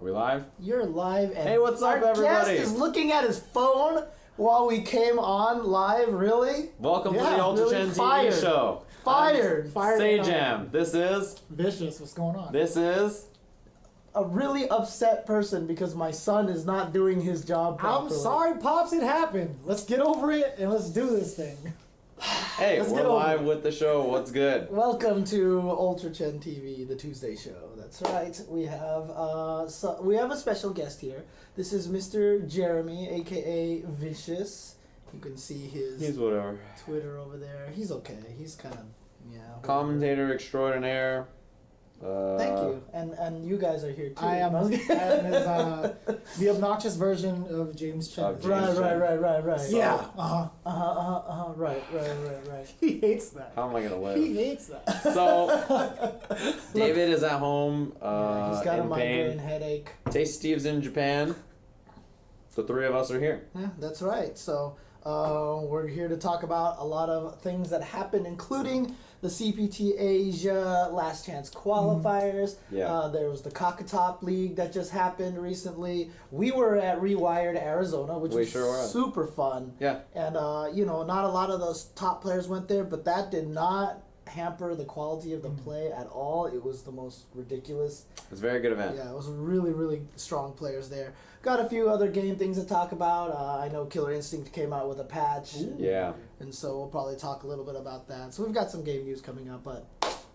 Are we live? You're live, and hey, what's up, everybody? Our guest is looking at his phone while we came on live. Really? Welcome to the Ultra Chen TV show. Fired. Say Jam. This is Vicious. What's going on? This is a really upset person because my son is not doing his job properly. I'm sorry, Pops. It happened. Let's get over it and let's do this thing. Hey, we're live with the show. What's good? Welcome to Ultra Chen TV, the Tuesday show. That's right. We have a special guest here. This is Mr. Jeremy, aka Vicious. You can see his whatever. Twitter over there. He's okay. He's kind of commentator extraordinaire. Thank you, and you guys are here too. I am his, the obnoxious version of James Chen. Right. Yeah. Right. He hates that. How am I gonna live? He hates that. So, David is at home. He's got a migraine headache. Taste Steve's in Japan. The three of us are here. Yeah, that's right. So we're here to talk about a lot of things that happened, including the CPT Asia Last Chance qualifiers. Yeah. There was the Kakutop League that just happened recently. We were at Rewired Arizona, which was super fun. Yeah. And, not a lot of those top players went there, but that did not hamper the quality of the play at all. It was the most ridiculous. It was a very good event. Yeah, it was really, really strong players there. Got a few other game things to talk about. I know Killer Instinct came out with a patch. Yeah. And so we'll probably talk a little bit about that. So we've got some game news coming up, but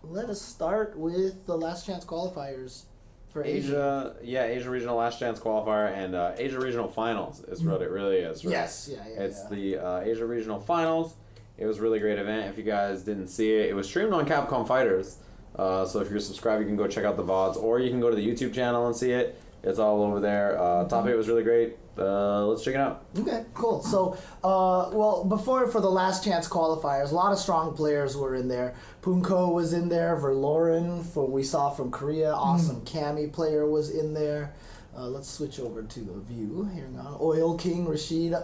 let us start with the Last Chance qualifiers for Asia. Asia Regional Last Chance qualifier and Asia Regional Finals is what it really is. Right? Yes, It's the Asia Regional Finals. It was a really great event. If you guys didn't see it, it was streamed on Capcom Fighters. So if you're subscribed, you can go check out the VODs, or you can go to the YouTube channel and see it. It's all over there. Top 8 was really great. Let's check it out. Okay, cool. So, for the Last Chance qualifiers, a lot of strong players were in there. Punko was in there. Verloren, we saw from Korea. Awesome Kami player was in there. Let's switch over to the view. Here on Oil King Rashid.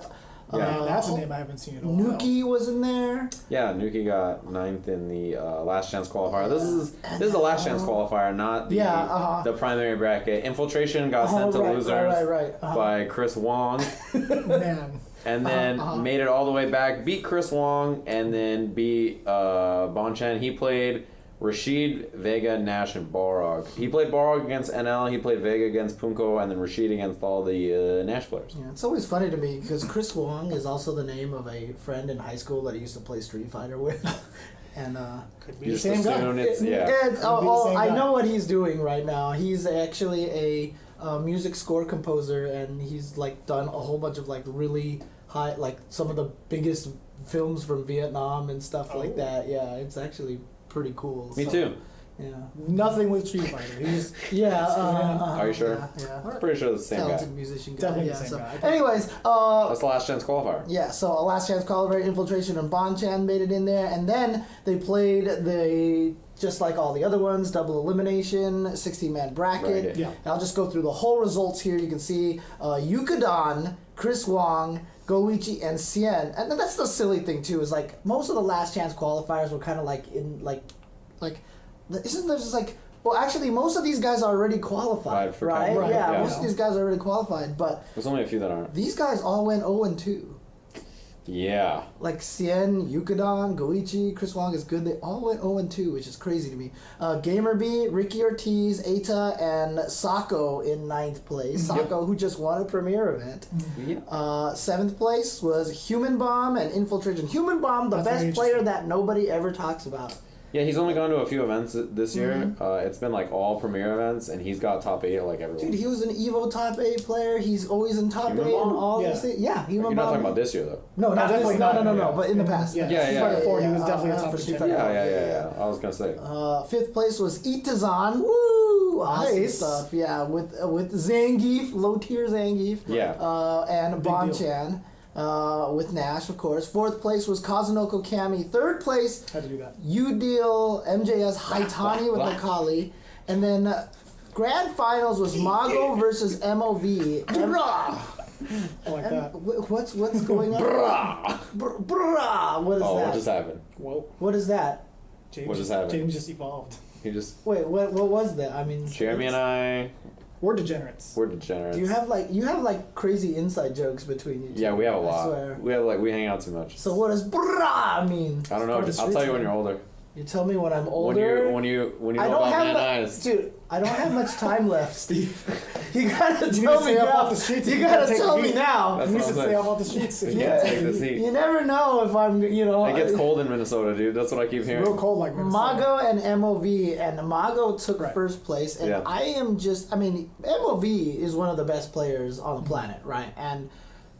Yeah, that's a name I haven't seen in a while. Nuki was in there. Yeah, Nuki got 9th in the Last Chance qualifier. This is the Last Chance qualifier, not the primary bracket. Infiltration got sent to losers by Chris Wong. Man. And then made it all the way back, beat Chris Wong, and then beat Bon Chen. He played Rashid, Vega, Nash, and Borog. He played Borog against NL, he played Vega against Punko, and then Rashid against all the Nash players. Yeah, it's always funny to me because Chris Wong is also the name of a friend in high school that I used to play Street Fighter with. And could be the same guy. I know what he's doing right now. He's actually a music score composer, and he's done a whole bunch of really high, some of the biggest films from Vietnam and stuff like that. Yeah, it's actually pretty cool. Me too. Yeah. Nothing with Street Fighter. He's Are you sure? Yeah. I'm pretty sure it's the same talented guy. musician guy. Definitely Yeah. the same guy. Anyways, that's the Last Chance qualifier. Yeah. So a Last Chance qualifier, Infiltration, and Bon Chan made it in there, and then they played just like all the other ones, double elimination, 16-man bracket. Yeah. And I'll just go through the whole results here. You can see Yukadon, Chris Wong, Goichi, and Sien. And that's the silly thing too, is most of the Last Chance qualifiers were kind of isn't there just actually most of these guys are already qualified, right? Yeah, most of these guys are already qualified, but there's only a few that aren't. These guys all went 0-2. Yeah. Sien, Yukadon, Goichi, Chris Wong is good. They all went 0-2, which is crazy to me. Gamer B, Ricky Ortiz, Eita, and Sako in 9th place. Sako, who just won a premier event. Yep. 7th place was Human Bomb and Infiltration. Human Bomb, the best player that nobody ever talks about. Yeah, he's only gone to a few events this year. It's been all premier events, and he's got top 8 everyone. Dude, he was an Evo top 8 player. He's always in top 8 and all this thing. Yeah, Human Bomb. You're not talking about this year, though. No, not definitely no. But in the past. Yeah. Street Fighter 4, he was definitely a top for Street 10. Fighter. I was gonna say. 5th place was Itazan. Woo! Awesome Nice stuff. Yeah, with Zangief, low tier Zangief. Yeah. And Bon Chan. With Nash, of course. 4th place was Kazunoko Kami. 3rd place, Had to do that. Udeal MJS Haitani with Akali. And then grand finals was Mago versus MOV. I like that. What's going on? Brah. What is that? What just happened? Whoa. What is that? James What just happened? James just evolved. He just... Wait, what was that? I mean... Jeremy and I We're degenerates. We're degenerates. Do you have like crazy inside jokes between you two? Yeah, we have a I lot. swear. We hang out too much. So what does brah mean? I don't know. I'll tell you when you're older. You tell me when I'm older. When you I know don't about have man eyes. dude. I don't have much time left, Steve. You gotta You tell need to me stay up now. off the streets if You you can't gotta take tell the me heat. now. That's You need what to I'm stay saying. up off the streets. If You you can't can. take this heat. You never know if I'm, It gets cold in Minnesota, dude. That's what I keep It's hearing. real cold like Minnesota. Mago and MOV, and Mago took Right. first place, and Yeah. I am just, I mean, MOV is one of the best players on the planet, right? And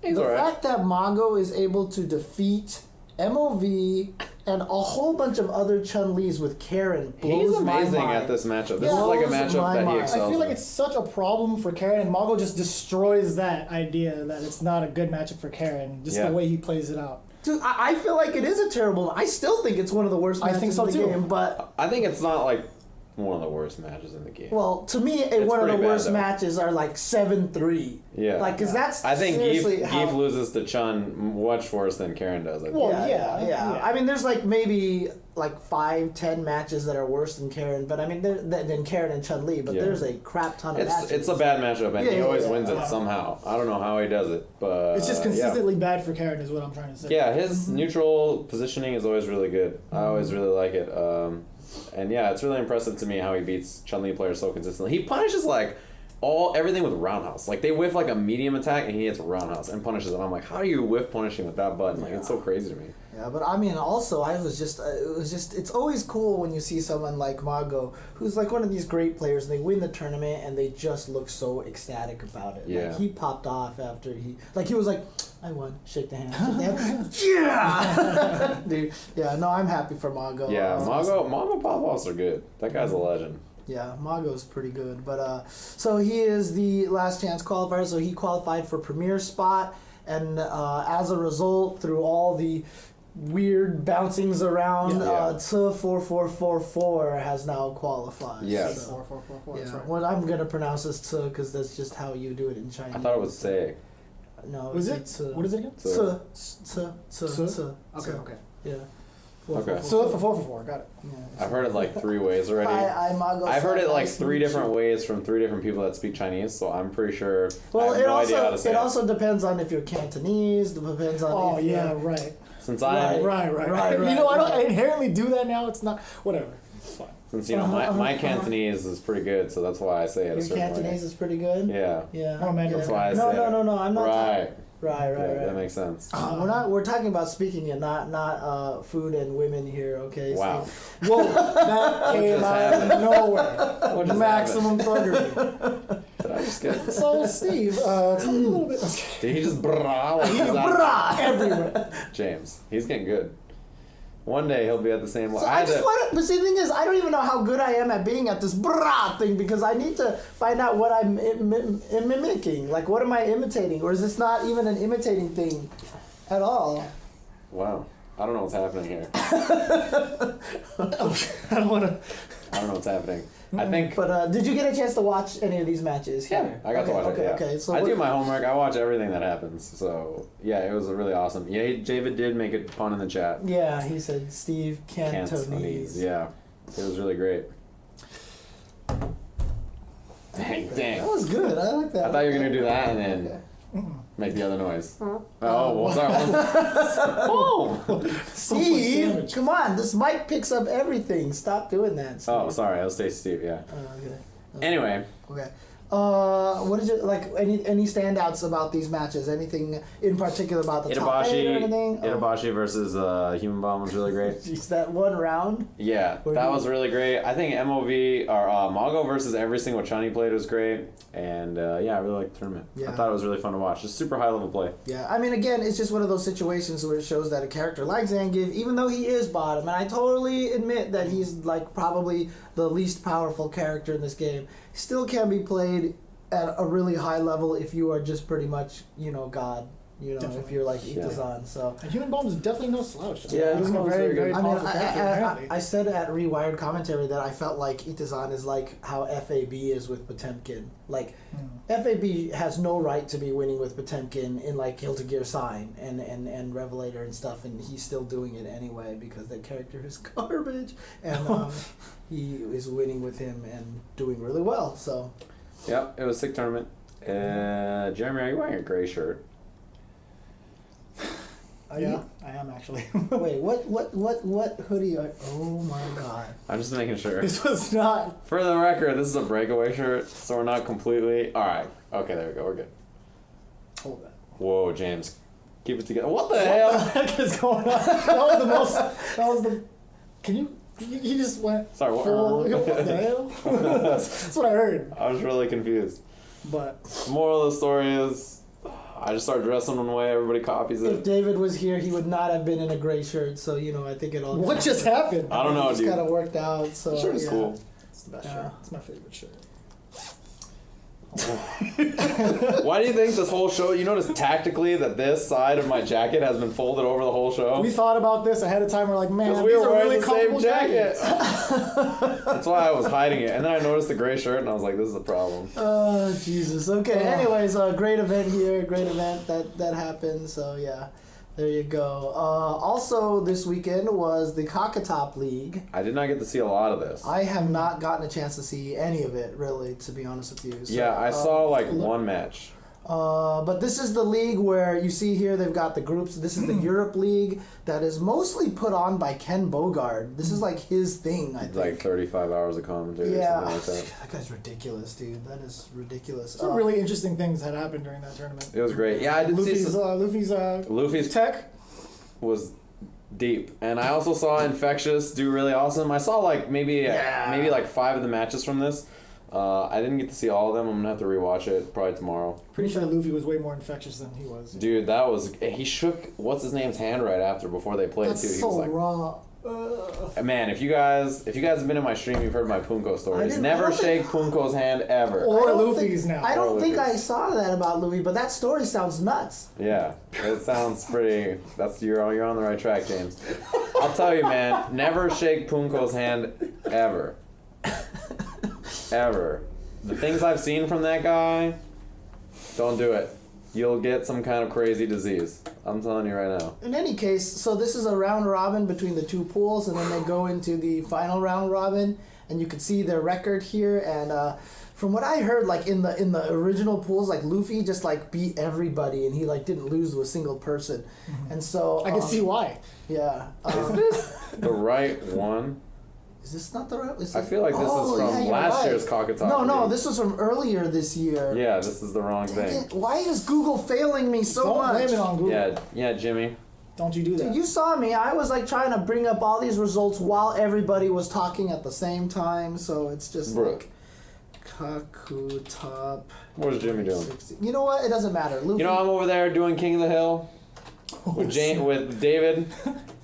He's the alright. fact that Mago is able to defeat MOV and a whole bunch of other Chun-Lis with Karen blows He's amazing my mind. at this matchup. This Yeah, is like a blows matchup my that he mind. excels I feel like in. it's such a problem for Karen, and Mago just destroys that idea that it's not a good matchup for Karen, just Yeah. the way he plays it out. Dude, I feel like it is a terrible. I still think it's one of the worst I matches think so in the too. game, but I think it's not like one of the worst matches in the game. well, to me, It's one of the pretty bad, worst though. matches are like 7-3. Yeah. Like, cause that's I think seriously how. Geef loses to Chun much worse than Karen does. I think. Well, Yeah. yeah. I mean, there's like maybe like 5-10 matches that are worse than Karen, but I mean, than Karen and Chun Li. But Yeah. there's a crap ton of matches. It's a bad matchup, and Yeah, he yeah, always yeah. wins it somehow. I don't know how he does it, but It's just yeah. consistently bad for Karen, is what I'm trying to say. Yeah, his neutral positioning is always really good. I always really like it. And yeah, it's really impressive to me how he beats Chun-Li players so consistently. He punishes like everything with roundhouse. Like they whiff like a medium attack and he hits roundhouse and punishes it. I'm like, how are you whiff punishing with that button? Like it's so crazy to me. Yeah, but I mean, also, it's always cool when you see someone like Mago, who's like one of these great players, and they win the tournament, and they just look so ecstatic about it. Yeah. Like, he popped off after he was like, I won, shake the hand, yeah! Dude, yeah, no, I'm happy for Mago. Yeah, Mago pop-offs are good. That guy's a legend. Yeah, Mago's pretty good, but so he is the last chance qualifier, so he qualified for premier spot, and as a result, through all the weird bouncings around, Yeah. 4444 has now qualified. Yes. So, 4-4-4-4. yeah, That's right. well, I'm gonna pronounce this "c" because that's just how you do it in Chinese. I thought it was Say. No, Was it's it? What is it again? C. Okay, okay. Yeah. Okay. So for 4-4-4, got it. Yeah. I've heard it like 3 ways already. Hi, Mago. I've heard it like Nice to 3 meet different you. ways from 3 different people that speak Chinese, so I'm pretty sure Well, I have no idea how to say it also depends on if you're Cantonese. It depends on. Oh, if yeah, you're, right. Since I Right, You know, I right. inherently do that now. It's not, whatever. It's fine. Since my Cantonese is pretty good, so that's why I say it a Your certain Cantonese way. is pretty good. Yeah. Yeah. Oh, man, That's yeah. why I No, say no, it. no, no. I'm not. Right. Right. Yeah, that makes sense. We're talking about speaking and not food and women here. Okay. Wow. Steve? Whoa, that came out of nowhere. What just Maximum thuggery. Did I just get... So, Steve, tell me a little bit. Did he just brah? Like he's out- Brah! Everywhere. James, he's getting good. One day he'll be at the same level. So I just want to, but see, the thing is, I don't even know how good I am at being at this brah thing because I need to find out what I'm mimicking. Like, what am I imitating? Or is this not even an imitating thing at all? Wow. I don't know what's happening here. I don't want to. I don't know what's happening. I think... But did you get a chance to watch any of these matches here? I got to watch okay, it, yeah. Okay, so I what- do my homework. I watch everything that happens. So, yeah, it was really awesome. Yeah, David did make a pun in the chat. Yeah, he said Steve Cantonese. Yeah. It was really great. Dang. That was good. I like that. I thought you were going to do that and then make the other noise. Oh, well, sorry. Oh! Steve, damage. come on. This mic picks up everything. Stop doing that, Steve. Oh, sorry. I was Stacey Steve, yeah. Okay. Anyway, Okay. What is it like? Any standouts about these matches? Anything in particular about the top 8 or anything? Itabashi versus Human Bomb was really great. Jeez, that one round. Yeah, Or that do- was really great. I think MOV or Mago versus every single Chun he played was great, and yeah, I really liked the tournament. Yeah. I thought it was really fun to watch. Just super high level play. Yeah, I mean, again, it's just one of those situations where it shows that a character like Zangief, even though he is bottom, and I totally admit that he's like probably the least powerful character in this game, still can be played at a really high level if you are just pretty much, God. If Definitely. you're like Yeah. Itazan, so. And Human Bomb is definitely no slouch. Yeah, he's a Human Bomb's very, very very good. I mean, powerful character, apparently. I said at Rewired commentary that I felt like Itazan is like how FAB is with Potemkin. Like, FAB has no right to be winning with Potemkin in like Hilti Gear Sign and Revelator and stuff, and he's still doing it anyway because that character is garbage, and he is winning with him and doing really well. So, Yep, it was a sick tournament. Jeremy, are you wearing a gray shirt? Yeah, I am actually. Wait, what hoodie are... Oh my god. I'm just making sure. This was not... For the record, this is a breakaway shirt, so we're not completely... Alright, okay, there we go, we're good. Hold that. Whoa, James. Keep it together. What the hell? What the heck is going on? That was the most... That was the... Can you... He just went... Sorry, what? What the hell? That's what I heard. I was really confused. But... Moral of the story is... I just started dressing one way, everybody copies If it. David was here, he would not have been in a gray shirt, so, you know, I think it all... What just happened? I don't know, It's dude. kind of worked out, so... The shirt is cool. It's the best Yeah. shirt. It's my favorite shirt. Why do you think this whole show... You notice tactically that this side of my jacket has been folded over the whole show? We thought about this ahead of time. We're like, man, Because these we were are wearing really the same comfortable jacket. jackets. That's why I was hiding it. And then I noticed the gray shirt and I was like, this is a problem. Oh, Jesus. Okay, anyways, great event here. Great event that happened, so yeah. There you go. Also, this weekend was the Cakutop League. I did not get to see a lot of this. I have not gotten a chance to see any of it, really, to be honest with you. So, Yeah, I saw like one match. But this is the league where you see here they've got the groups. This is the Europe League that is mostly put on by Ken Bogard. This is like his thing, I think. Like 35 hours of commentary Yeah, or something like that. that guy's ridiculous, dude. That is ridiculous. Some really interesting things had happened during that tournament. It was great. Yeah, I did see Luffy's tech was deep, and I also saw Infectious do really awesome. I saw like maybe like 5 of the matches from this. I didn't get to see all of them. I'm gonna have to rewatch it probably tomorrow. Pretty sure Luffy was way more infectious than he was. Dude, that was he shook what's his name's hand right after before they played That's too. He so was like, raw. man, if you guys have been in my stream, you've heard my Punko stories. Never shake Punko's hand ever. Or Luffy's now. I don't Or think I Luffy's. saw that about Luffy, but that story sounds nuts. Yeah, it sounds pretty. You're on the right track, James. I'll tell you, man. Never shake Punko's hand ever. Ever. The things I've seen from that guy, don't do it. You'll get some kind of crazy disease. I'm telling you right now. In any case, so this is a round robin between the two pools, and then they go into the final round robin, and you can see their record here. And from what I heard, like in the original pools, like Luffy just like beat everybody, and he like didn't lose to a single person. And so I can see why. Yeah. Is this the right one? Is this not the right? I feel like this is from you're last right. year's Cakutop. No, League. this was from earlier this year. Yeah, this is the wrong thing. Why is Google failing me so Don't much? blame it on Google. Yeah, Jimmy. Don't you do that. Dude, you saw me. I was like trying to bring up all these results while everybody was talking at the same time, so it's just Brooke. like Kakutop. What is Jimmy doing? 60. You know what? It doesn't matter. Luffy, You know, I'm over there doing King of the Hill with with David,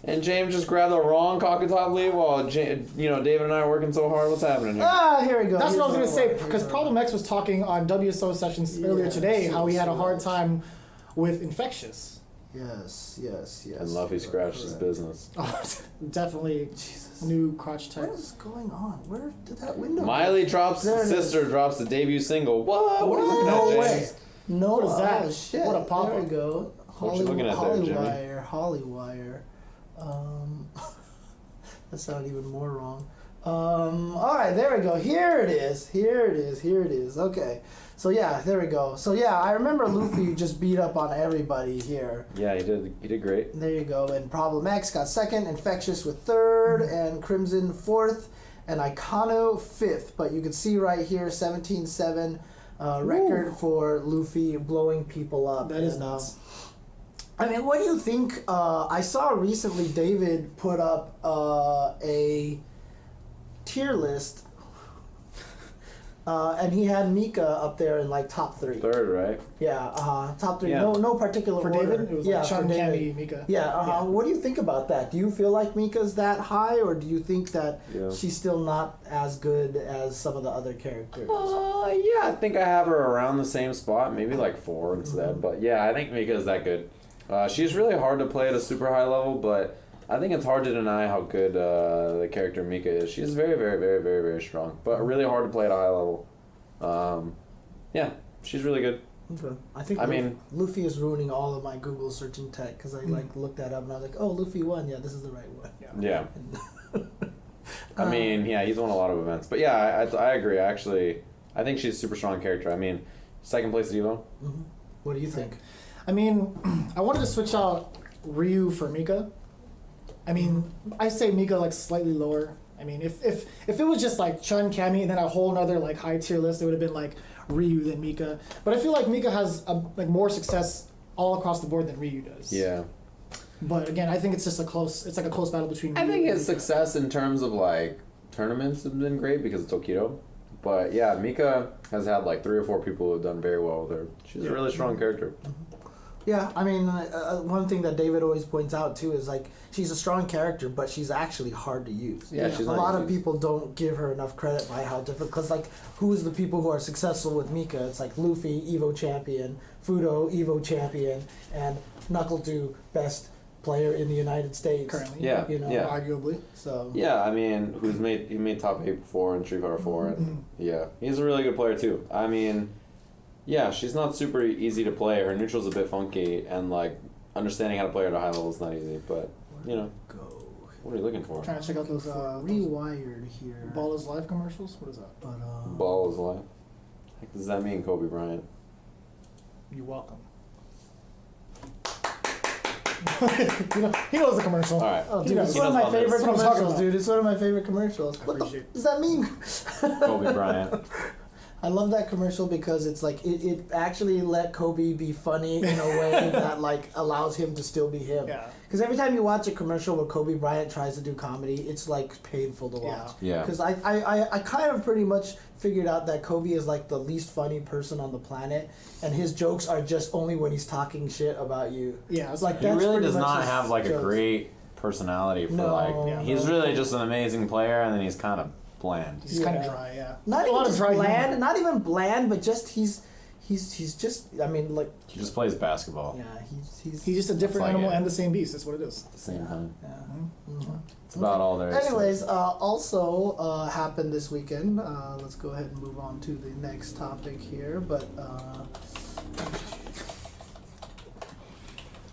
and James just grabbed the wrong Cakutop lead while David and I are working so hard. What's happening here? here we go. That's Here's what I was my going to one. say, because Here's Problem X was talking on WSO sessions earlier today how he had a hard time with infectious. Yes. And Luffy scratched his business. Oh, definitely new crotch type. What is going on? Where did that window go? Miley drops There it sister drops the debut single. What? What are you looking No at, way. James? No, What is that? Oh, shit. What a pop-up. There we go. What you looking at there, Jimmy? Hollywire. That sounded even more wrong. All right, there we go. Here it is. Okay. So yeah, there we go. So yeah, I remember Luffy just beat up on everybody here. Yeah, he did great. There you go. And Problem X got second, Infectious with third, and Crimson fourth, and Icano fifth. But you can see right here, 17-7 record for Luffy blowing people up. That is And, nuts. I mean, what do you think? I saw recently David put up a tier list, and he had Mika up there in like top 3. Third, right? Yeah, top 3. Yeah. No particular For order. David, it was yeah, like Sean, for David. Cammy, Mika. Yeah, what do you think about that? Do you feel like Mika's that high, or do you think that Yeah. she's still not as good as some of the other characters? Yeah, I think I have her around the same spot, maybe like 4 instead. But yeah, I think Mika's that good. She's really hard to play at a super high level, but I think it's hard to deny how good the character Mika is. She's very, very, very, very, very strong, but really hard to play at a high level. Yeah, she's really good. Okay. I think Luffy is ruining all of my Google searching tech because I like looked that up and I was like, oh, Luffy won. Yeah, this is the right one. Yeah. I mean, yeah, he's won a lot of events, but yeah, I agree. Actually, I think she's a super strong character. I mean, second place at Evo. Mm-hmm. What do you think? I mean, I wanted to switch out Ryu for Mika. I mean, I say Mika like slightly lower. I mean, if it was just like Chun, Cammy, and then a whole other like high tier list, it would have been like Ryu than Mika. But I feel like Mika has like more success all across the board than Ryu does. Yeah. But again, I think it's just a close battle between Ryu I think and his Mika. success in terms of like tournaments has been great because of Tokido. But yeah, Mika has had like 3 or 4 people who have done very well with her. She's a really strong character. Yeah, I mean, one thing that David always points out too is like she's a strong character, but she's actually hard to use. Yeah, she's a not lot of easy. people don't give her enough credit by how difficult. Because like, who's the people who are successful with Mika? It's like Luffy, Evo champion, Fudo, Evo champion, and Knuckle2, best player in the United States. Currently. Yeah, You know, yeah. Arguably. So Yeah, I mean, he made top 8 before in Street Fighter 4. And yeah, he's a really good player too. I mean, yeah, she's not super easy to play. Her neutral's a bit funky, and like understanding how to play her at a high level is not easy. But you know, go. what are you looking for? Trying to check out those Rewired here. Ball is Live commercials. What is that? But Ball is alive. Heck does that mean, Kobe Bryant? You're welcome. He knows the commercial. All right. Oh, He dude, knows. it's He one of knows my about this. favorite That's what I'm talking commercials, about. dude. It's one of my favorite commercials. What the appreciate does that mean? Kobe Bryant. I love that commercial because it's like it actually let Kobe be funny in a way that like allows him to still be him. Yeah. Because every time you watch a commercial where Kobe Bryant tries to do comedy, it's like painful to watch. Yeah. Because I kind of pretty much figured out that Kobe is like the least funny person on the planet, and his jokes are just only when he's talking shit about you. Yeah, it's Like He that's really pretty does much not his have like a jokes. great personality for No, like. Yeah. He's really just an amazing player, and then he's kind of bland. He's kind of Yeah. dry, yeah. Not a even lot of just dry bland, humor. not even bland, but just he's just. I mean, like He just plays basketball yeah, he's He's just a different like animal it. and the same beast. That's what it is. at the same time. yeah. Mhm. It's about all there is. to it. Anyways, also happened this weekend. Let's go ahead and move on to the next topic here. But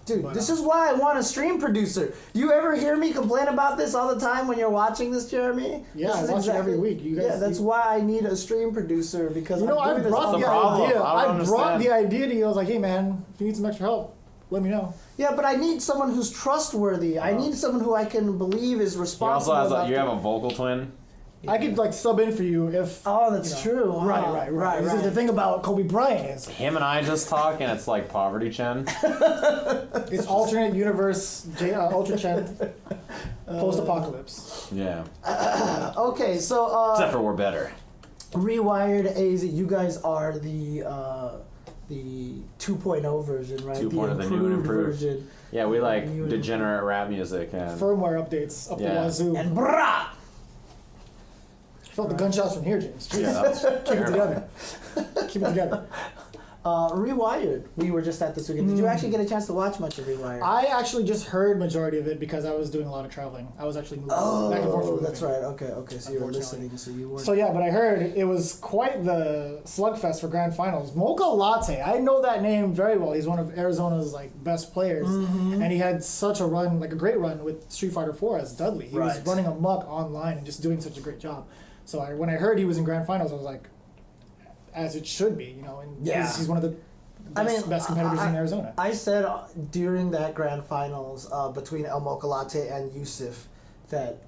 dude, this is why I want a stream producer. You ever hear me complain about this all the time when you're watching this, Jeremy? Yeah, This I is watch it every week. You guys, yeah, that's why I need a stream producer because You know, I'm I doing this brought all the the problem. idea. I don't brought understand. the idea to you. I was like, hey man, if you need some extra help, let me know. Yeah, but I need someone who's trustworthy. I need someone who I can believe is He responsible. also has enough you to- have a vocal twin. I could like sub in for you if. Oh, that's you know. true. Right. This is the thing about Kobe Bryant is Him and I just talk, and it's like poverty Chen. it's alternate universe, Ultra Chen, post apocalypse. Yeah. Okay, so Except for we're better. Rewired Asia, you guys are the 2.0 version, right? 2.0, the new and improved. version. Yeah, we like You- degenerate rap music and Firmware updates up Yeah. the wazoo. And brah! Felt the gunshots from here, James. yeah, that was Keep it terrible. together. Keep it together. Rewired. We were just at this weekend. Did you actually get a chance to watch much of Rewired? I actually just heard majority of it because I was doing a lot of traveling. I was actually moving back and forth. Oh, from that's moving. right. Okay. So you were Unfortunately. listening, so you weren't. So yeah, but I heard it was quite the slugfest for grand finals. Mocha Latte, I know that name very well. He's one of Arizona's like best players, and he had such a run, like a great run with Street Fighter 4 as Dudley. He was Right. running amok online and just doing such a great job. So when I heard he was in grand finals, I was like, as it should be, you know. And Yeah. he's one of the best competitors in Arizona. I said during that grand finals between El Mocha Latte and Yusuf that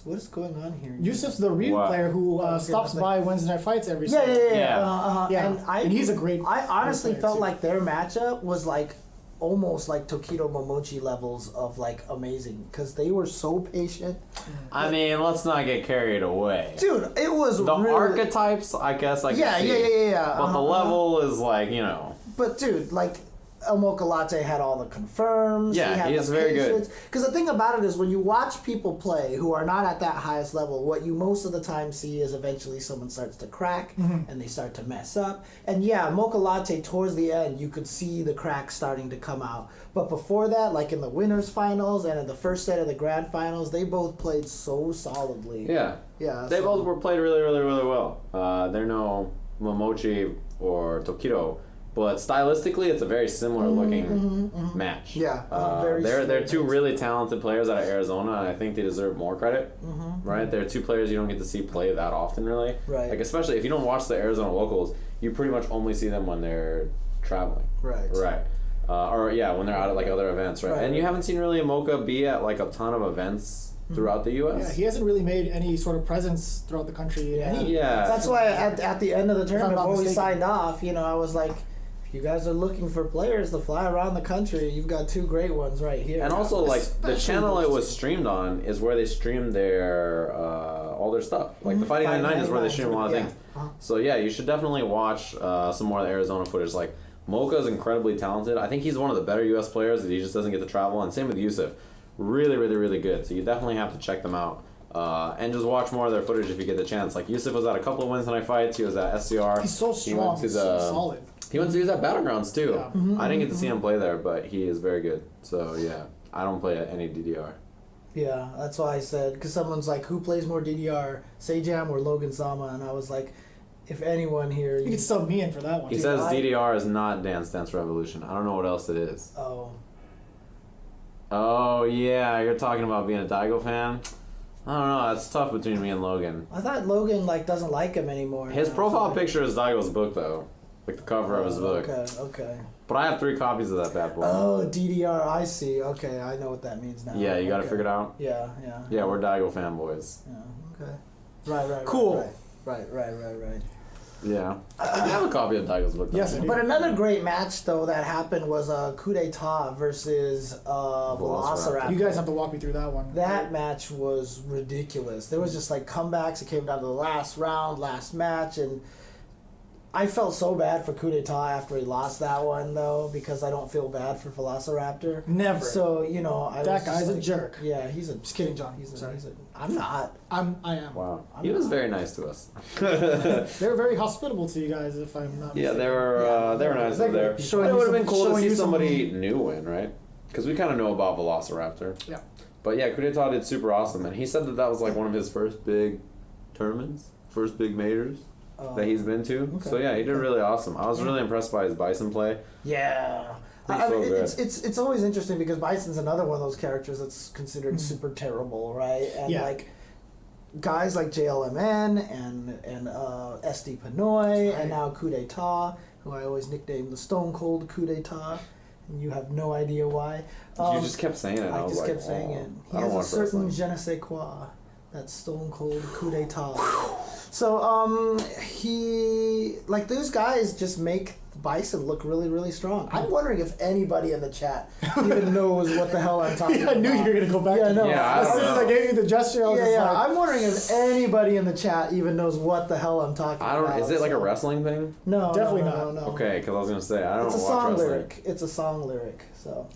what is going on here? Yusuf's the Ryu Wow. player who Okay, stops but- by Wednesday night fights every Yeah. Sunday. Yeah. Yeah. And he's a great- I honestly great player, felt too. like their matchup was like almost like Tokido Momochi levels of like amazing because they were so patient. I mean, let's not get carried away. Dude, it was The really, archetypes, I guess, I can Yeah, see. yeah. But the level is like, you know. But dude, like El Mocha Latte had all the confirms. Yeah, he is very good. Because the thing about it is, when you watch people play who are not at that highest level, what you most of the time see is eventually someone starts to crack and they start to mess up. And yeah, Mocha Latte towards the end, you could see the cracks starting to come out. But before that, like in the winners finals and in the first set of the grand finals, they both played so solidly. Yeah. Yeah. They so- both were played really, really, really well. They're no Momochi or Tokido, But stylistically, it's a very similar looking match. Yeah, they're two really talented players out of Arizona, and I think they deserve more credit. Right? They're two players you don't get to see play that often, really. Right. Like especially if you don't watch the Arizona locals, you pretty much only see them when they're traveling. Right. Right. When they're out at like other events, right? And you haven't seen really Mocha be at like a ton of events throughout the U.S. Yeah, he hasn't really made any sort of presence throughout the country. Yeah. That's why at the end of the tournament, not before we mistaken. signed off, I was like, if you guys are looking for players to fly around the country, you've got two great ones right here. And also, like, the Especially channel it those was streamed on is where they stream their all their stuff. Like, the Fighting 99 is where they stream a lot of things. So, yeah, you should definitely watch some more of the Arizona footage. Like, Mocha is incredibly talented. I think he's one of the better U.S. players that he just doesn't get to travel. And same with Yusuf. Really, really, really good. So you definitely have to check them out. And just watch more of their footage if you get the chance. Like, Yusuf was at a couple of Wednesday night fights. He was at SCR. He's so strong. He went to He's so solid. He was at Battlegrounds, too. Yeah. I didn't get to see him play there, but he is very good. So, yeah. I don't play at any DDR. Yeah, that's why I said, because someone's like, who plays more DDR, Sejam or Logan Sama? And I was like, if anyone here... You could sub me in for that one. He says DDR is not Dance Dance Revolution. I don't know what else it is. Oh, yeah, you're talking about being a Daigo fan? I don't know, that's tough between me and Logan. I thought Logan doesn't like him anymore. His profile picture is Daigo's book, though. Like the cover of his book. Okay. But I have 3 copies of that bad boy. Oh, DDR, I see. Okay, I know what that means now. Yeah, you gotta figure it out. Yeah. Yeah, we're Daigo fanboys. Yeah, okay. Right. Cool. Right. Yeah. I have a copy of Daigo's book. Though. Yes, I do. But another great match, though, that happened was Coup d'etat versus Velociraptor. You guys have to walk me through that one. That match was ridiculous. There was just like comebacks. It came down to the last round, last match, and I felt so bad for Coup d'etat after he lost that one, though, because I don't feel bad for Velociraptor. Never. So, That guy's a jerk. Yeah, he's a... Just kidding, John. I'm not. I am. Wow. He was very nice to us. They were very hospitable to you guys, if I'm not Yeah, mistaken. they were nice over there. It would have been cool to see somebody new win, right? Because we kind of know about Velociraptor. Yeah. But yeah, Coup d'etat did super awesome, and he said that was like one of his first big tournaments, first big majors that he's been to. Okay. So yeah, he did really awesome. I was really impressed by his Bison play. Yeah. He's so good. It's always interesting because Bison's another one of those characters that's considered super terrible, right? And like guys like JLMN and SD Pinoy and now Coup d'etat, who I always nickname the Stone Cold Coup d'etat, and you have no idea why. You just kept saying it. I was just like, kept saying it. He I don't has a watch certain wrestling. je ne sais quoi, that Stone Cold Coup d'etat. So he those guys just make Bison look really, really strong. I'm wondering if anybody in the chat even knows what the hell I'm talking about. I knew you were going to go back. Yeah, I know. Yeah, As soon as I gave you the gesture, I was just like... I'm wondering if anybody in the chat even knows what the hell I'm talking about. Is it like a wrestling thing? No, Definitely no. not. Okay, because I was gonna say I don't It's a watch song wrestling. lyric. It's a song lyric. So.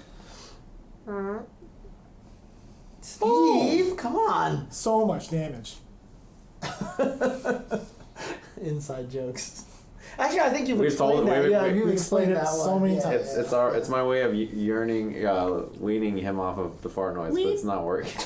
Steve, come on. So much damage. Inside jokes. Actually, I think you've We've explained told- that. we- Yeah, we- you've explained that so one. many Yeah. times. It's my way of yearning, weaning him off of the fart noise, but it's not working.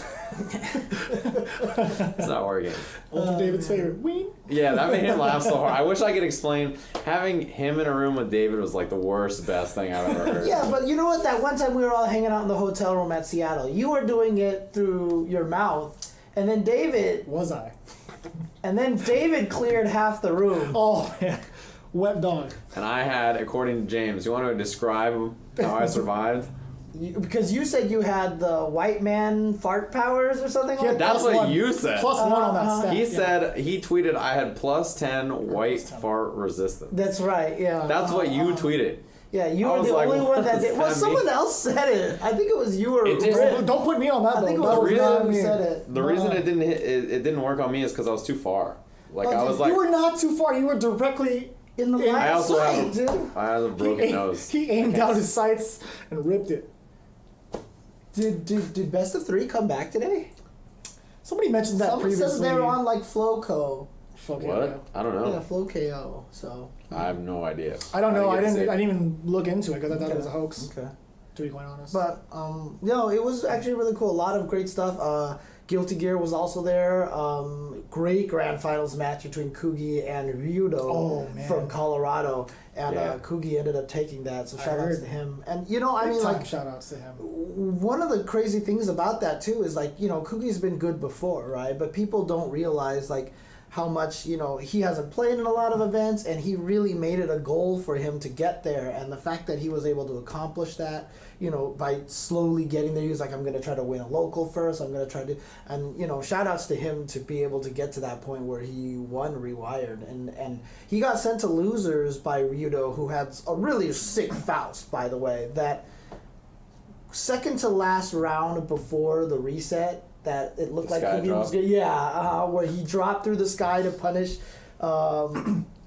It's not working. Ultra David's favorite. Ween. Yeah, that made him laugh so hard. I wish I could explain. Having him in a room with David was like the worst, best thing I've ever heard. Yeah, but you know what? That one time we were all hanging out in the hotel room at Seattle, you were doing it through your mouth, and then David cleared half the room. Oh, yeah. Wet dog. And I had, according to James, you want to describe how I survived? Because you said you had the white man fart powers or something like that? That's what you said. +1 on that stat. He said, he tweeted, I had +10 white fart resistance. That's right, yeah. That's what you tweeted. Yeah, you I were was the like, only what one that does did. Well, that someone mean? else said it. I think it was you or It just- Rick. Don't put me on that, I think it though. was That Rick not who me. said it. The reason it didn't hit, it didn't work on me is because I was too far. Like, I was like... You were not too far. You were directly... In the line I of also sight, have dude. I have a broken nose. He aimed down his sights and ripped it. Did Best of 3 come back today? Somebody mentioned that Someone previously. says they're on like Flowco. Fuck What? yeah. I don't know. Yeah, Flow KO. So. I have no idea. I don't know. I get didn't sick. even look into it because I thought it was a hoax. Okay. To be quite honest. But it was actually really cool. A lot of great stuff. Guilty Gear was also there. Great grand finals match between Kugi and Ryudo from Colorado. And Kugi ended up taking that, so shout outs to him. And shout outs to him. One of the crazy things about that too is Kugi's been good before, right? But people don't realize how much he hasn't played in a lot of events, and he really made it a goal for him to get there. And the fact that he was able to accomplish that, by slowly getting there, he was like, I'm going to try to win a local first. I'm going to try to, and shout outs to him to be able to get to that point where he won Rewired, and he got sent to losers by Ryudo, who had a really sick Faust, by the way, that second to last round before the reset. That it looked like he was good. Yeah, where he dropped through the sky to punish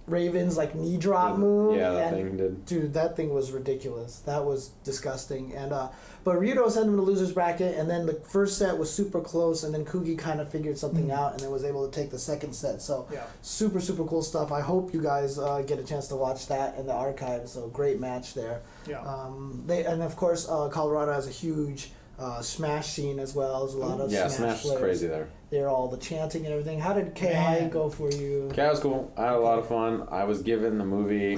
Raven's knee drop move. Yeah, that thing did. Dude, that thing was ridiculous. That was disgusting. And but Ryudo sent him to losers bracket, and then the first set was super close, and then Kugi kind of figured something out, and then was able to take the second set. So super cool stuff. I hope you guys get a chance to watch that in the archive. So great match there. Yeah. And of course Colorado has a huge Smash scene as well. There's a lot of Smash is crazy there. They're all the chanting and everything. How did KI go for you? KI was cool. I had a lot of fun. I was given the movie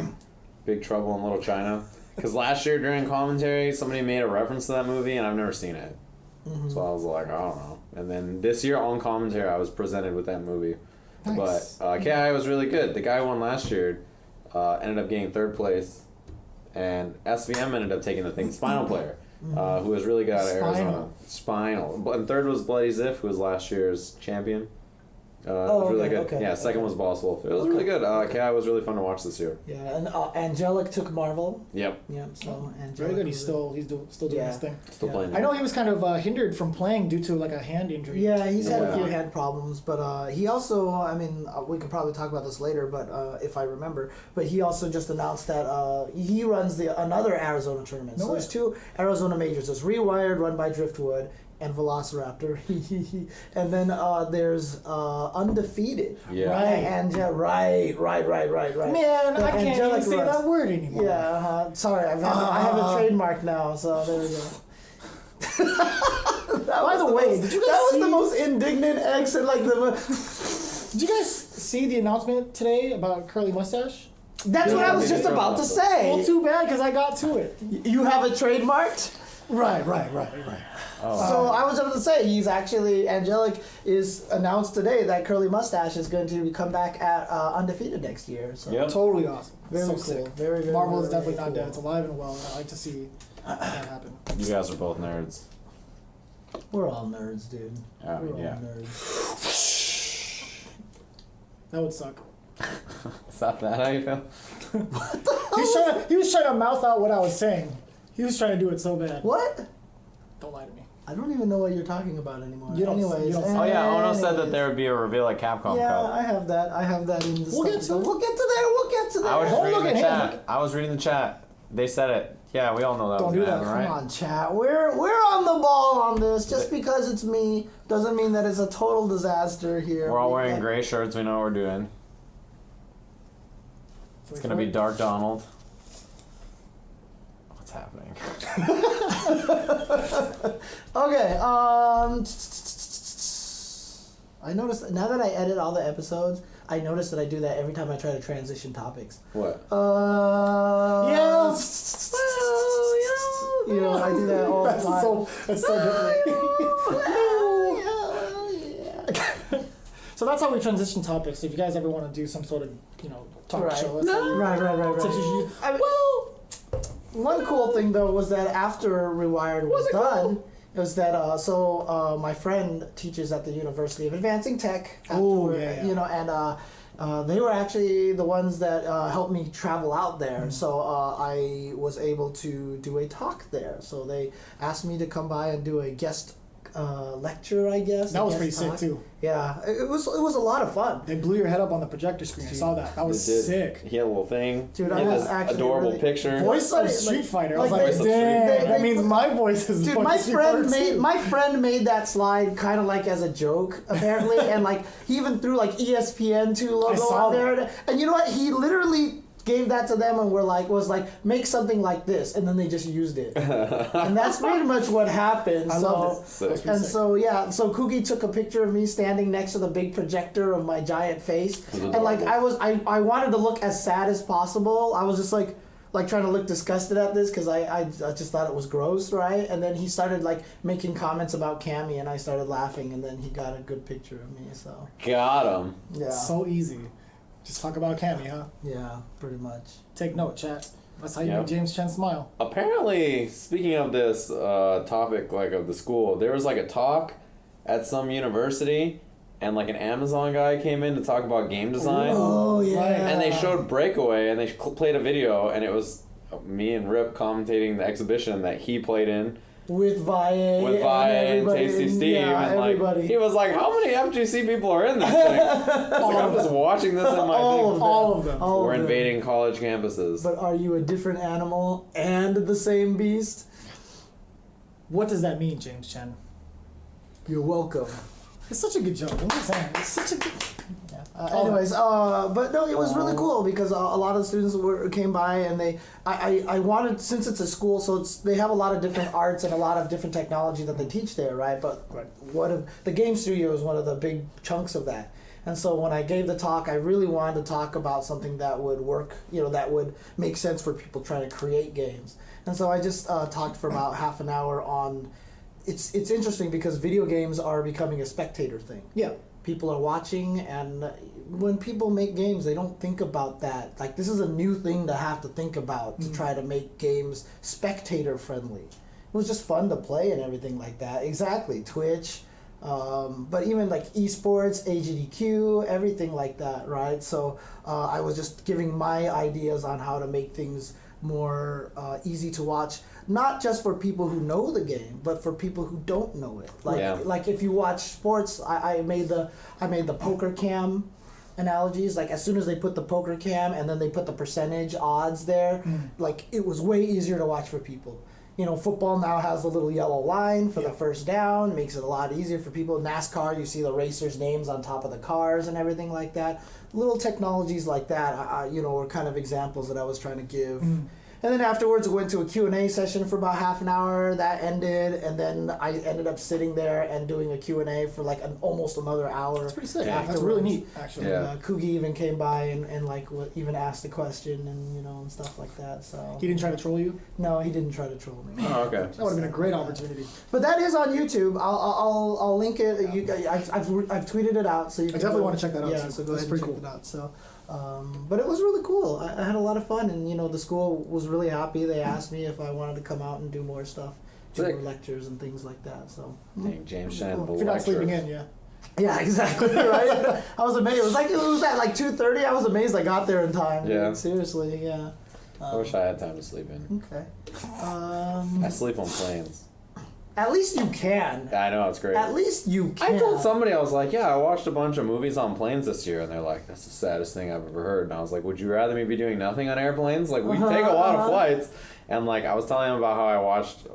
Big Trouble in Little China because last year during commentary somebody made a reference to that movie and I've never seen it. Mm-hmm. So I was like, I don't know. And then this year on commentary I was presented with that movie. Nice. But KI was really good. The guy who won last year ended up getting third place, and SVM ended up taking the thing. Spinal player. Who was really good out of Arizona. Spinal. And third was Bloody Ziff, who was last year's champion. It was really good. Okay, yeah, second was Boss Wolf. It was really good. KI was really fun to watch this year. Yeah, and Angelic took Marvel. Yep. So Angelic very good. He's still doing his thing. Still playing. I know he was kind of hindered from playing due to a hand injury. Yeah, he's had a few hand problems, but he also, we could probably talk about this later, but if I remember, but he also just announced that he runs another Arizona tournament. So there's two Arizona majors. There's Rewired, run by Driftwood, and Velociraptor. And then there's Undefeated. Yeah. Right. Man, I can't even say that word anymore. Yeah, sorry, I have a trademark now, so there we go. By the way, did you guys That was the most indignant exit, Did you guys see the announcement today about Curly Mustache? That's what I was just about to say. Well, too bad, because I got to it. You have it trademarked? Right. Oh. So I was about to say, Angelic is announced today that Curly Mustache is going to come back at Undefeated next year. So Totally awesome. Very cool. Sick. Very Marvel is very definitely not cool. dead. It's alive and well, and I like to see that happen. You guys are both nerds. We're all nerds, dude. We're all nerds. That would suck. Is that how you feel? What the hell? He was trying to mouth out what I was saying. He was trying to do it so bad. What? Don't lie to me. I don't even know what you're talking about anymore. You don't- Anyways. you don't- Oh yeah, Ono said that there would be a reveal at Capcom Yeah, Cup. I have that in the We'll get to it. We'll get to there. I was Don't reading look the at him. chat. I was reading the chat. They said it. Yeah, we all know that Don't was do gonna that. happen, right? Come on, chat. We're on the ball on this. Just because it's me doesn't mean that it's a total disaster here. We're all wearing gray shirts. We know what we're doing. It's gonna be Dark Donald. What's happening? Okay. I noticed now that I edit all the episodes, I noticed that I do that every time I try to transition topics. What? Yes. Well, I do that all the time. That's so different. So that's how we transition topics. If you guys ever want to do some sort of, talk show. That's how you- Right. tips you use. One cool thing though was that after Rewired was done, was that my friend teaches at the University of Advancing Tech. And they were actually the ones that helped me travel out there. So I was able to do a talk there. So they asked me to come by and do a guest lecture, I guess. That was pretty sick too. Yeah, it was a lot of fun. They blew your head up on the projector screen. I saw that. That was sick. He had a little thing. Dude, he I had was this actually adorable really- picture. Voice of Street Fighter. I was like, Voice of damn, Street Fighter. that means my voice is. Dude, voice my of Street Fighter friend too. my friend made that slide kind of like as a joke, apparently, and he even threw ESPN2 logo saw on there. And you know what? He literally gave that to them and was like, make something like this, and then they just used it. And that's pretty much what happened. I love it. And so Kuki took a picture of me standing next to the big projector of my giant face, and like I wanted to look as sad as possible. I was just like trying to look disgusted at this because I just thought it was gross, right? And then he started like making comments about Cammy, and I started laughing, and then he got a good picture of me. So got him. yeah, So easy. Just talk about Cammy, huh? yeah, pretty much. Take note, chat. That's how you make James Chen smile. Apparently, speaking of this topic, like of the school, there was like a talk at some university, and like an Amazon guy came in to talk about game design. Oh yeah. Right. And they showed Breakaway, and they played a video, and it was me and Rip commentating the exhibition that he played in with Valle and Tasty Steve, yeah, and like everybody. he was like, "How many FGC people are in this thing?" Like, I'm just watching this in my thing. All of them. All We're of them. invading college campuses. But are you a different animal and the same beast? What does that mean, James Chen? You're welcome. It's such a good joke. I'm just saying. It's such a good... Anyways, but no, it was really cool because a lot of the students came by, and I wanted, since it's a school, so they have a lot of different arts and a lot of different technology that they teach there, right? But the game studio is one of the big chunks of that. And so when I gave the talk, I really wanted to talk about something that would work, that would make sense for people trying to create games. And so I just talked for about half an hour on. It's interesting because video games are becoming a spectator thing. Yeah. People are watching, and when people make games, they don't think about that. Like, this is a new thing to have to think about to try to make games spectator friendly. It was just fun to play and everything like that. Exactly, Twitch, but even like esports, AGDQ, everything like that, right? So I was just giving my ideas on how to make things more easy to watch. Not just for people who know the game, but for people who don't know it. Like if you watch sports, I made the poker cam analogies. Like, as soon as they put the poker cam and then they put the percentage odds there, like, it was way easier to watch for people. Football now has the little yellow line for the first down. It makes it a lot easier for people. NASCAR, you see the racers' names on top of the cars and everything like that. Little technologies like that, were kind of examples that I was trying to give. And then afterwards, we went to a Q&A session for about half an hour. That ended, and then I ended up sitting there and doing a Q&A for like almost another hour. That's pretty sick. Afterwards. That's really neat, actually. Yeah. Kugi even came by and like even asked a question and and stuff like that. So He didn't try to troll you? no, he didn't try to troll me. Oh, okay. That would have been a great opportunity. But that is on YouTube. I'll link it. I've tweeted it out, so you can definitely go- want to check that out, Yeah, too. so go That's ahead and pretty check cool. it out. So. But it was really cool. I had a lot of fun, and the school was really happy. They asked me if I wanted to come out and do more stuff, do Sick. more lectures and things like that. So Dang, James Chen, Cool. the If you're not lecturer. sleeping in, yeah. yeah, exactly right. I was amazed. It was at like 2:30. I was amazed I got there in time. Yeah. Dude. Seriously, yeah. I wish I had time to sleep in. Okay. I sleep on planes. At least you can. I know, it's great. At least you can. I told somebody, I was like, yeah, I watched a bunch of movies on planes this year, and they're like, that's the saddest thing I've ever heard. And I was like, would you rather me be doing nothing on airplanes? Like, we take a lot of flights. And like, I was telling them about how I watched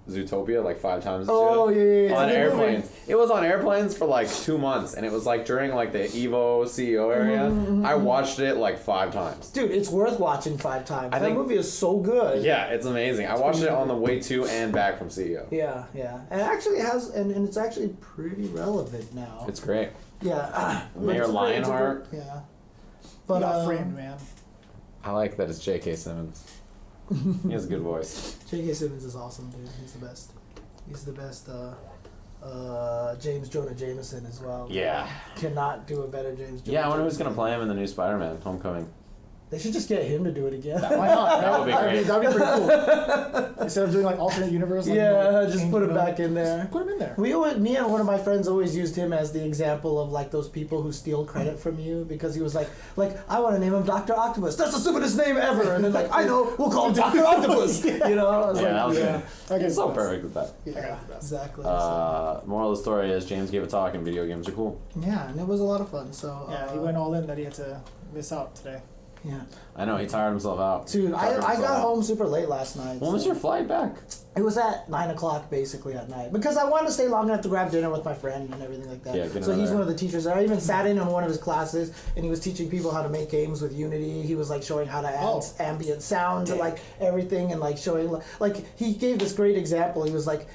Zootopia like 5 times this Oh, year. yeah. On It's a good movie. airplanes. It was on airplanes for like 2 months, and it was like during like the Evo CEO area. I watched it like 5 times. Dude, it's worth watching 5 times. I That think- movie is so good. Yeah, it's amazing. I watched it on the way to and back from CEO. Yeah. And it actually has, and it's actually pretty relevant now. It's great. Yeah. Mayor It's a great- Lionheart. Yeah. But But framed, man. I like that it's J.K. Simmons. He has a good voice. J.K. Simmons is awesome, dude. He's the best. He's the best. James Jonah Jameson as well. Yeah. Cannot do a better James Jonah Yeah, I wonder who's Jameson. going to play him in the new Spider-Man Homecoming. They should just get him to do it again. Why not? That would be great. That'd be pretty cool. Instead of doing like alternate universe. Like, just change put it him up. back in there. Just put him in there. Me and one of my friends always used him as the example of like those people who steal credit from you because he was like I want to name him Dr. Octopus. That's the stupidest name ever. And then like, I know, we'll call him Dr. Octopus. I was That was yeah. good. Okay, So perfect with that. Yeah, exactly. Moral of the story is James gave a talk and video games are cool. Yeah, and it was a lot of fun. So Yeah, he went all in that he had to miss out today. Yeah, I know, he tired himself out. dude, I got home super late last night. When was so- your flight back? It was at 9 o'clock basically at night because I wanted to stay long enough to grab dinner with my friend and everything like that. Yeah, so he's one of the teachers there. I even sat in on one of his classes and he was teaching people how to make games with Unity. He was like showing how to add ambient sound to like everything and like showing like he gave this great example. He was like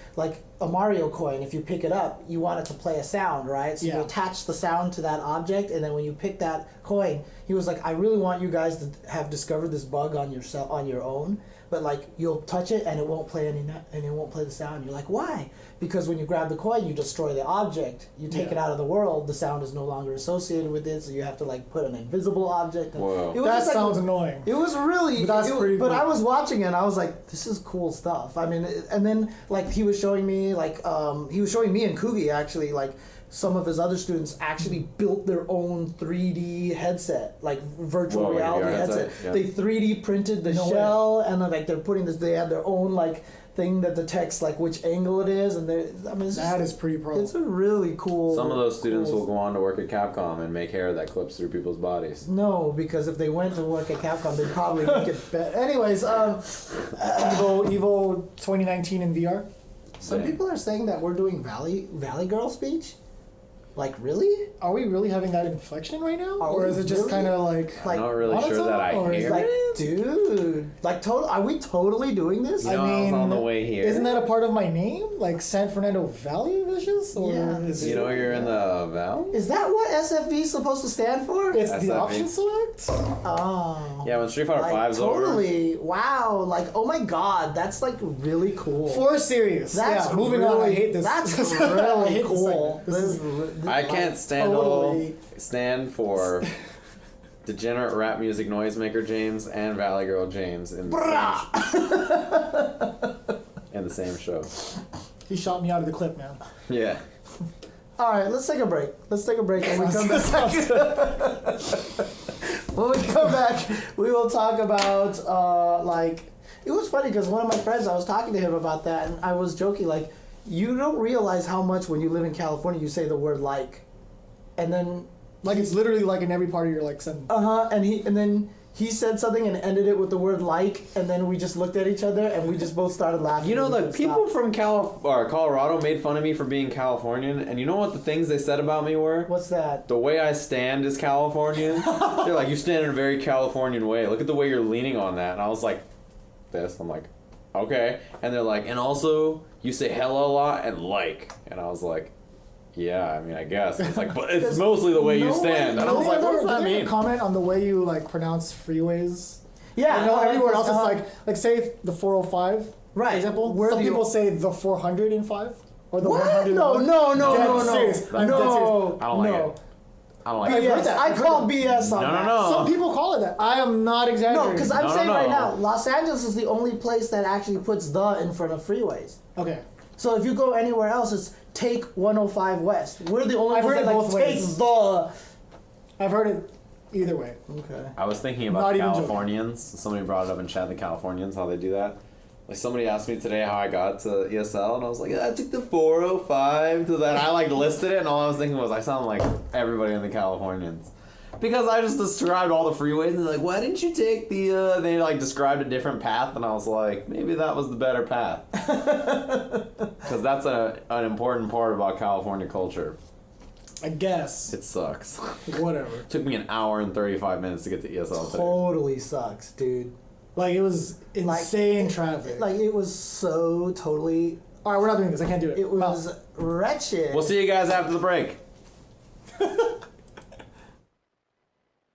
a Mario coin. If you pick it up, you want it to play a sound, right? So you attach the sound to that object, and then when you pick that coin, he was like, I really want you guys to have discovered this bug on your own. But like you'll touch it and it won't play and it won't play the sound. You're like, why? Because when you grab the coin, you destroy the object. You take it out of the world. The sound is no longer associated with it, so you have to like put an invisible object. Whoa. It was That sounds annoying. It was really. But that's pretty But cool. I was watching it and I was like, this is cool stuff. I mean, and then like he was showing me me and Kugi actually like. Some of his other students actually built their own 3D headset, like virtual reality headset. Yeah. They 3D printed the shell, and then, like they're putting this. They have their own like thing that detects like which angle it is, and that is pretty pro. It's a really cool. Some of those students will go on to work at Capcom and make hair that clips through people's bodies. No, because if they went to work at Capcom, they'd probably make it better. Anyways, Evo 2019 in VR. Some people are saying that we're doing Valley Girl speech. Like, really? Are we really having that inflection right now? Are Or we is it just really? kind of like... I'm not really sure that I or is hear like, it. Dude, like, are we totally doing this? You know, I was on the way here. Isn't that a part of my name? Like San Fernando Valley Vicious? Or Yeah. is You know you're in the Valley? Is that what SFV is supposed to stand for? It's SFV. the option select? Oh. Yeah, when Street Fighter Like, 5's over. totally. Wow. Like, oh my god, that's like really cool. For serious. That's yeah, moving on. I hate this. That's I really hate cool. This is I can't stand for degenerate rap music noisemaker James and Valley Girl James in the same show. He shot me out of the clip, man. Yeah. All right, let's take a break. When we come back, when we come back, we will talk about like. It was funny because one of my friends, I was talking to him about that, and I was joking like, you don't realize how much when you live in California you say the word like, and then Like it's literally like in every part of your like sentence. and then he said something and ended it with the word like, and then we just looked at each other and we just both started laughing. You know, and the we people stopped. from Colorado made fun of me for being Californian, and you know what the things they said about me were? What's that? The way I stand is Californian. They're like, you stand in a very Californian way. Look at the way you're leaning on that. And I was like, this. I'm like, okay. And they're like, and also, you say hello a lot and like. And I was like, yeah, I mean, I guess. It's like, but it's mostly the way you stand. And I was like, what does that mean? Comment on the way you like pronounce freeways. Yeah, I know everywhere else it's it's like say the 405. Right. For example, Where some do you- people say the 405 or the What? 100. No. Serious. I'm dead serious. I don't like it. I don't like I've it. heard that. I I've heard call that. BS on that. No. Some people call it that. I am not No, exaggerating. because I'm No, saying no. right now, Los Angeles is the only place that actually puts the in front of freeways. Okay. So if you go anywhere else, it's take 105 West. We're the only I've ones heard that it like both take ways. the. I've heard it either way. Okay. I was thinking Not about even joking. Californians. Somebody brought it up in chat, the Californians, how they do that. Like somebody asked me today how I got to ESL, and I was like, I took the 405 to that. I like listed it, and all I was thinking was, I sound like everybody in the Californians. Because I just described all the freeways, and they're like, why didn't you take the, they like described a different path, and I was like, maybe that was the better path. Because that's an important part about California culture. I guess. It sucks. Whatever. It took me an hour and 35 minutes to get to ESL today. Totally sucks, dude. Like it was insane traffic. Like it was so totally. All right, we're not doing this. I can't do it. It was wretched. We'll see you guys after the break.